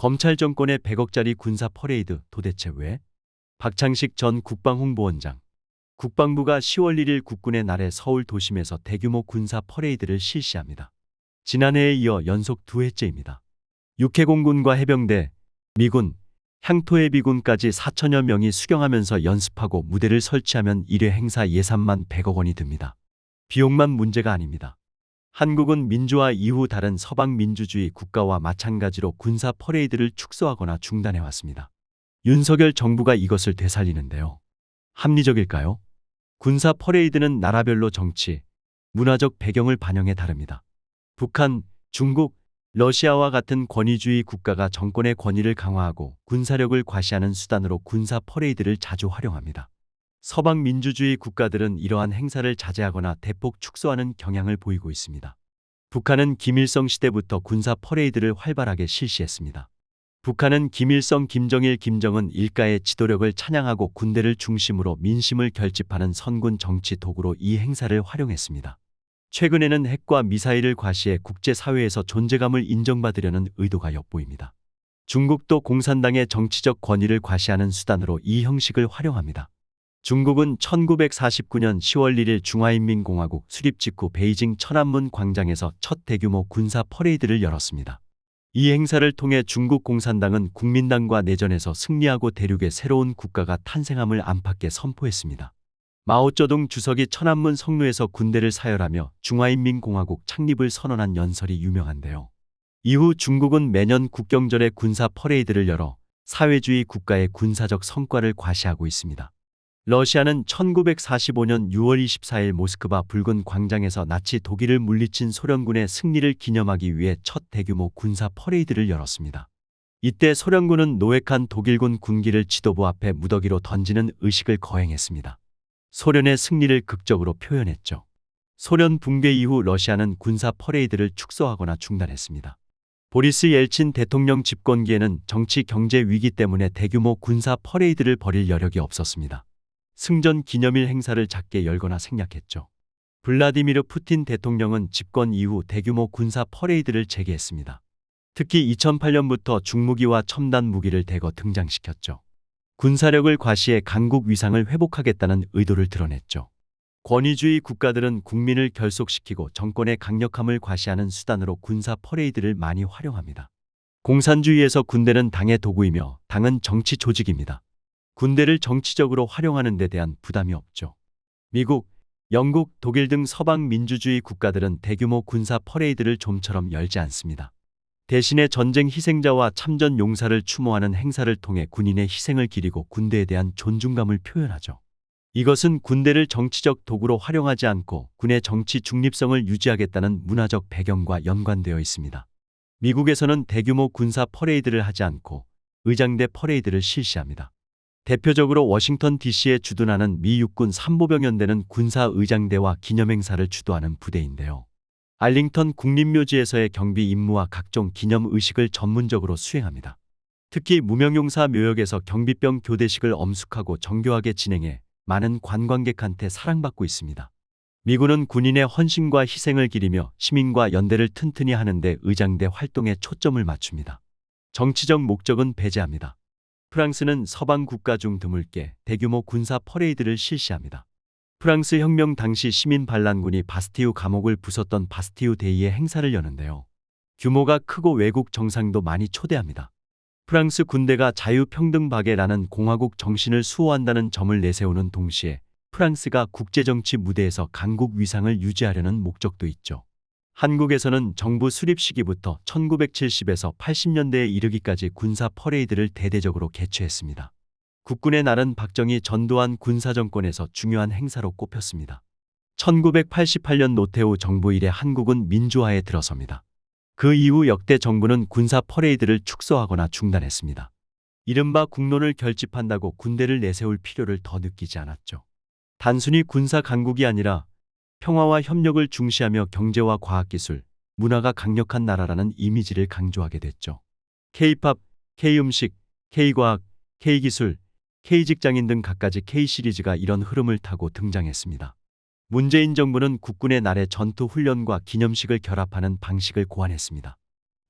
검찰 정권의 100억짜리 군사 퍼레이드 도대체 왜? 박창식 전 국방홍보원장. 국방부가 10월 1일 국군의 날에 서울 도심에서 대규모 군사 퍼레이드를 실시합니다. 지난해에 이어 연속 두 해째입니다. 육해공군과 해병대, 미군, 향토해비군까지 4천여 명이 수경하면서 연습하고 무대를 설치하면 1회 행사 예산만 100억 원이 듭니다. 비용만 문제가 아닙니다. 한국은 민주화 이후 다른 서방 민주주의 국가와 마찬가지로 군사 퍼레이드를 축소하거나 중단해왔습니다. 윤석열 정부가 이것을 되살리는데요. 합리적일까요? 군사 퍼레이드는 나라별로 정치, 문화적 배경을 반영해 다릅니다. 북한, 중국, 러시아와 같은 권위주의 국가가 정권의 권위를 강화하고 군사력을 과시하는 수단으로 군사 퍼레이드를 자주 활용합니다. 서방 민주주의 국가들은 이러한 행사를 자제하거나 대폭 축소하는 경향을 보이고 있습니다. 북한은 김일성 시대부터 군사 퍼레이드를 활발하게 실시했습니다. 북한은 김일성, 김정일, 김정은 일가의 지도력을 찬양하고 군대를 중심으로 민심을 결집하는 선군 정치 도구로 이 행사를 활용했습니다. 최근에는 핵과 미사일을 과시해 국제사회에서 존재감을 인정받으려는 의도가 엿보입니다. 중국도 공산당의 정치적 권위를 과시하는 수단으로 이 형식을 활용합니다. 중국은 1949년 10월 1일 중화인민공화국 수립 직후 베이징 천안문 광장에서 첫 대규모 군사 퍼레이드를 열었습니다. 이 행사를 통해 중국 공산당은 국민당과 내전에서 승리하고 대륙의 새로운 국가가 탄생함을 안팎에 선포했습니다. 마오쩌둥 주석이 천안문 성루에서 군대를 사열하며 중화인민공화국 창립을 선언한 연설이 유명한데요. 이후 중국은 매년 국경절에 군사 퍼레이드를 열어 사회주의 국가의 군사적 성과를 과시하고 있습니다. 러시아는 1945년 6월 24일 모스크바 붉은 광장에서 나치 독일을 물리친 소련군의 승리를 기념하기 위해 첫 대규모 군사 퍼레이드를 열었습니다. 이때 소련군은 노획한 독일군 군기를 지도부 앞에 무더기로 던지는 의식을 거행했습니다. 소련의 승리를 극적으로 표현했죠. 소련 붕괴 이후 러시아는 군사 퍼레이드를 축소하거나 중단했습니다. 보리스 옐친 대통령 집권기에는 정치 경제 위기 때문에 대규모 군사 퍼레이드를 벌일 여력이 없었습니다. 승전 기념일 행사를 작게 열거나 생략했죠. 블라디미르 푸틴 대통령은 집권 이후 대규모 군사 퍼레이드를 재개했습니다. 특히 2008년부터 중무기와 첨단 무기를 대거 등장시켰죠. 군사력을 과시해 강국 위상을 회복하겠다는 의도를 드러냈죠. 권위주의 국가들은 국민을 결속시키고 정권의 강력함을 과시하는 수단으로 군사 퍼레이드를 많이 활용합니다. 공산주의에서 군대는 당의 도구이며 당은 정치 조직입니다. 군대를 정치적으로 활용하는 데 대한 부담이 없죠. 미국, 영국, 독일 등 서방 민주주의 국가들은 대규모 군사 퍼레이드를 좀처럼 열지 않습니다. 대신에 전쟁 희생자와 참전 용사를 추모하는 행사를 통해 군인의 희생을 기리고 군대에 대한 존중감을 표현하죠. 이것은 군대를 정치적 도구로 활용하지 않고 군의 정치 중립성을 유지하겠다는 문화적 배경과 연관되어 있습니다. 미국에서는 대규모 군사 퍼레이드를 하지 않고 의장대 퍼레이드를 실시합니다. 대표적으로 워싱턴 DC에 주둔하는 미 육군 삼보병연대는 군사 의장대와 기념행사를 주도하는 부대인데요. 알링턴 국립묘지에서의 경비 임무와 각종 기념 의식을 전문적으로 수행합니다. 특히 무명용사 묘역에서 경비병 교대식을 엄숙하고 정교하게 진행해 많은 관광객한테 사랑받고 있습니다. 미군은 군인의 헌신과 희생을 기리며 시민과 연대를 튼튼히 하는데 의장대 활동에 초점을 맞춥니다. 정치적 목적은 배제합니다. 프랑스는 서방 국가 중 드물게 대규모 군사 퍼레이드를 실시합니다. 프랑스 혁명 당시 시민 반란군이 바스티유 감옥을 부쉈던 바스티유 데이의 행사를 여는데요. 규모가 크고 외국 정상도 많이 초대합니다. 프랑스 군대가 자유평등박애라는 공화국 정신을 수호한다는 점을 내세우는 동시에 프랑스가 국제정치 무대에서 강국 위상을 유지하려는 목적도 있죠. 한국에서는 정부 수립 시기부터 1970에서 80년대에 이르기까지 군사 퍼레이드를 대대적으로 개최했습니다. 국군의 날은 박정희 전두환 군사정권에서 중요한 행사로 꼽혔습니다. 1988년 노태우 정부 이래 한국은 민주화에 들어섭니다. 그 이후 역대 정부는 군사 퍼레이드를 축소하거나 중단했습니다. 이른바 국론을 결집한다고 군대를 내세울 필요를 더 느끼지 않았죠. 단순히 군사 강국이 아니라 평화와 협력을 중시하며 경제와 과학기술, 문화가 강력한 나라라는 이미지를 강조하게 됐죠. K-팝, K-음식, K-과학, K-기술, K-직장인 등 갖가지 K-시리즈가 이런 흐름을 타고 등장했습니다. 문재인 정부는 국군의 날에 전투 훈련과 기념식을 결합하는 방식을 고안했습니다.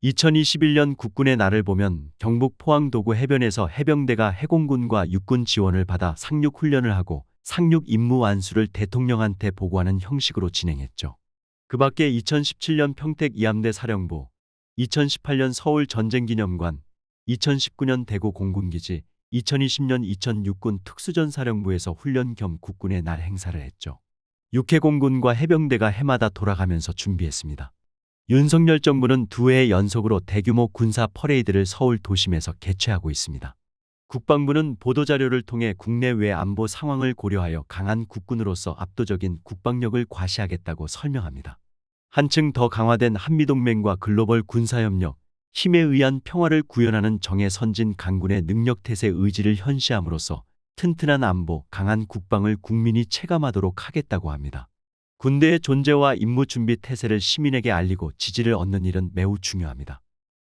2021년 국군의 날을 보면 경북 포항도구 해변에서 해병대가 해공군과 육군 지원을 받아 상륙 훈련을 하고 상륙 임무 완수를 대통령한테 보고하는 형식으로 진행했죠. 그 밖에 2017년 평택 이함대 사령부, 2018년 서울 전쟁기념관, 2019년 대구 공군기지, 2020년 이천 육군 특수전사령부에서 훈련 겸 국군의 날 행사를 했죠. 육해공군과 해병대가 해마다 돌아가면서 준비했습니다. 윤석열 정부는 2해 연속으로 대규모 군사 퍼레이드를 서울 도심에서 개최하고 있습니다. 국방부는 보도자료를 통해 국내외 안보 상황을 고려하여 강한 국군으로서 압도적인 국방력을 과시하겠다고 설명합니다. 한층 더 강화된 한미동맹과 글로벌 군사협력, 힘에 의한 평화를 구현하는 정예 선진 강군의 능력태세 의지를 현시함으로써 튼튼한 안보, 강한 국방을 국민이 체감하도록 하겠다고 합니다. 군대의 존재와 임무 준비 태세를 시민에게 알리고 지지를 얻는 일은 매우 중요합니다.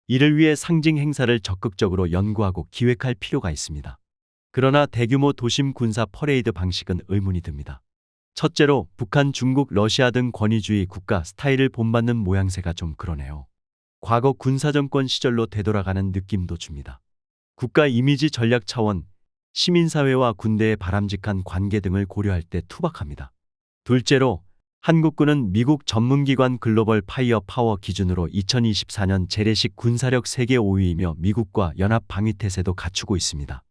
이를 위해 상징 행사를 적극적으로 연구하고 기획할 필요가 있습니다. 그러나 대규모 도심 군사 퍼레이드 방식은 의문이 듭니다. 첫째로 북한, 중국, 러시아 등 권위주의 국가 스타일을 본받는 모양새가 좀 그러네요. 과거 군사정권 시절로 되돌아가는 느낌도 줍니다. 국가 이미지 전략 차원, 시민사회와 군대의 바람직한 관계 등을 고려할 때 투박합니다. 둘째로 한국군은 미국 전문기관 글로벌 파이어 파워 기준으로 2024년 재래식 군사력 세계 5위이며 미국과 연합 방위태세도 갖추고 있습니다.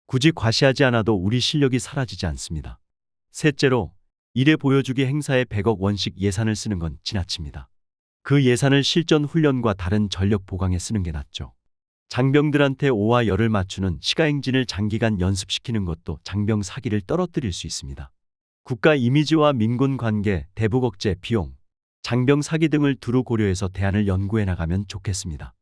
굳이 과시하지 않아도 우리 실력이 사라지지 않습니다. 셋째로 이래 보여주기 행사에 100억 원씩 예산을 쓰는 건 지나칩니다. 그 예산을 실전 훈련과 다른 전력 보강에 쓰는 게 낫죠. 장병들한테 오와 열을 맞추는 시가행진을 장기간 연습시키는 것도 장병 사기를 떨어뜨릴 수 있습니다. 국가 이미지와 민군 관계, 대북 억제, 비용, 장병 사기 등을 두루 고려해서 대안을 연구해 나가면 좋겠습니다.